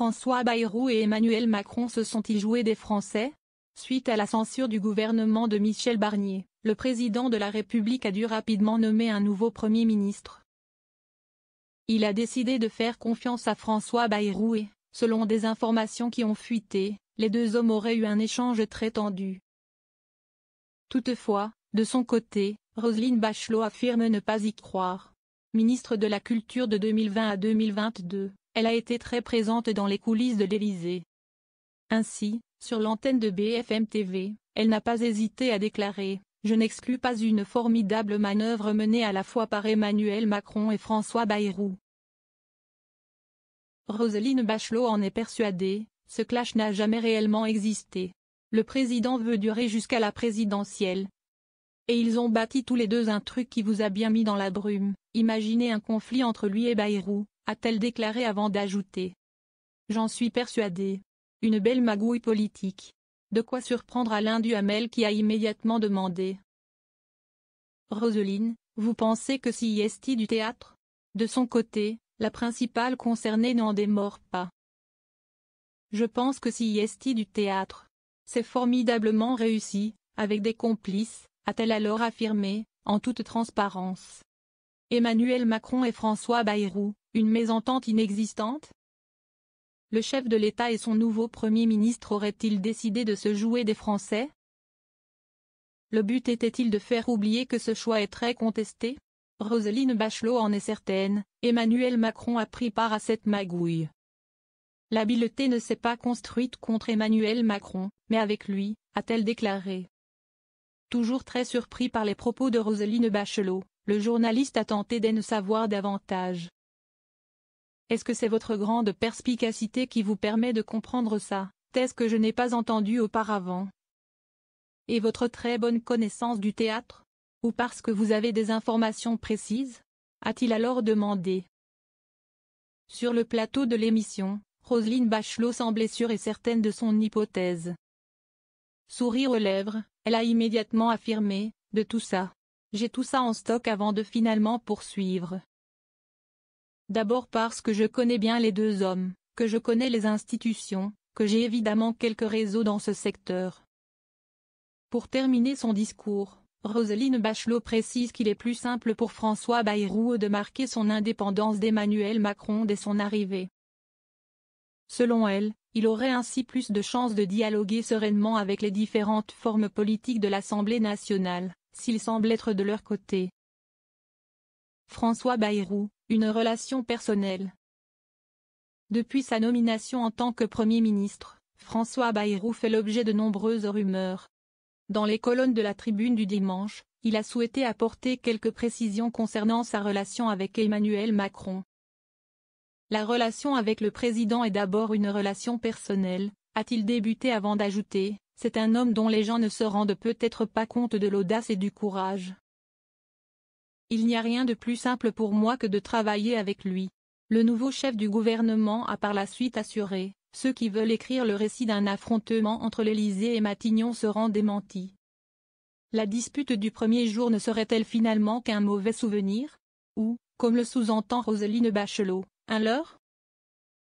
François Bayrou et Emmanuel Macron se sont-ils joués des Français? Suite à la censure du gouvernement de Michel Barnier, le président de la République a dû rapidement nommer un nouveau Premier ministre. Il a décidé de faire confiance à François Bayrou et, selon des informations qui ont fuité, les deux hommes auraient eu un échange très tendu. Toutefois, de son côté, Roselyne Bachelot affirme ne pas y croire. Ministre de la Culture de 2020 à 2022, elle a été très présente dans les coulisses de l'Élysée. Ainsi, sur l'antenne de BFM TV, elle n'a pas hésité à déclarer « Je n'exclus pas une formidable manœuvre menée à la fois par Emmanuel Macron et François Bayrou ». Roselyne Bachelot en est persuadée, ce clash n'a jamais réellement existé. Le président veut durer jusqu'à la présidentielle. Et ils ont bâti tous les deux un truc qui vous a bien mis dans la brume. Imaginez un conflit entre lui et Bayrou, a-t-elle déclaré avant d'ajouter. J'en suis persuadée. Une belle magouille politique. De quoi surprendre Alain Duhamel qui a immédiatement demandé. Roselyne, vous pensez que si est du théâtre? De son côté, la principale concernée n'en démord pas. Je pense que si est du théâtre. C'est formidablement réussi, avec des complices, a-t-elle alors affirmé, en toute transparence. Emmanuel Macron et François Bayrou, une mésentente inexistante? Le chef de l'État et son nouveau Premier ministre auraient-ils décidé de se jouer des Français? Le but était-il de faire oublier que ce choix est très contesté? Roselyne Bachelot en est certaine, Emmanuel Macron a pris part à cette magouille. L'habileté ne s'est pas construite contre Emmanuel Macron, mais avec lui, a-t-elle déclaré. Toujours très surpris par les propos de Roselyne Bachelot, le journaliste a tenté d'en savoir davantage. Est-ce que c'est votre grande perspicacité qui vous permet de comprendre ça, est-ce que je n'ai pas entendu auparavant? Et votre très bonne connaissance du théâtre? Ou parce que vous avez des informations précises? A-t-il alors demandé. Sur le plateau de l'émission, Roselyne Bachelot semblait sûre et certaine de son hypothèse. Sourire aux lèvres, elle a immédiatement affirmé, de tout ça. J'ai tout ça en stock avant de finalement poursuivre. D'abord parce que je connais bien les deux hommes, que je connais les institutions, que j'ai évidemment quelques réseaux dans ce secteur. Pour terminer son discours, Roselyne Bachelot précise qu'il est plus simple pour François Bayrou de marquer son indépendance d'Emmanuel Macron dès son arrivée. Selon elle, il aurait ainsi plus de chances de dialoguer sereinement avec les différentes formes politiques de l'Assemblée nationale, s'il semble être de leur côté. François Bayrou, une relation personnelle. Depuis sa nomination en tant que Premier ministre, François Bayrou fait l'objet de nombreuses rumeurs. Dans les colonnes de la Tribune du dimanche, il a souhaité apporter quelques précisions concernant sa relation avec Emmanuel Macron. La relation avec le président est d'abord une relation personnelle, a-t-il débuté avant d'ajouter, c'est un homme dont les gens ne se rendent peut-être pas compte de l'audace et du courage. Il n'y a rien de plus simple pour moi que de travailler avec lui. Le nouveau chef du gouvernement a par la suite assuré, ceux qui veulent écrire le récit d'un affrontement entre l'Élysée et Matignon seront démentis. La dispute du premier jour ne serait-elle finalement qu'un mauvais souvenir? Ou, comme le sous-entend Roselyne Bachelot, un leurre?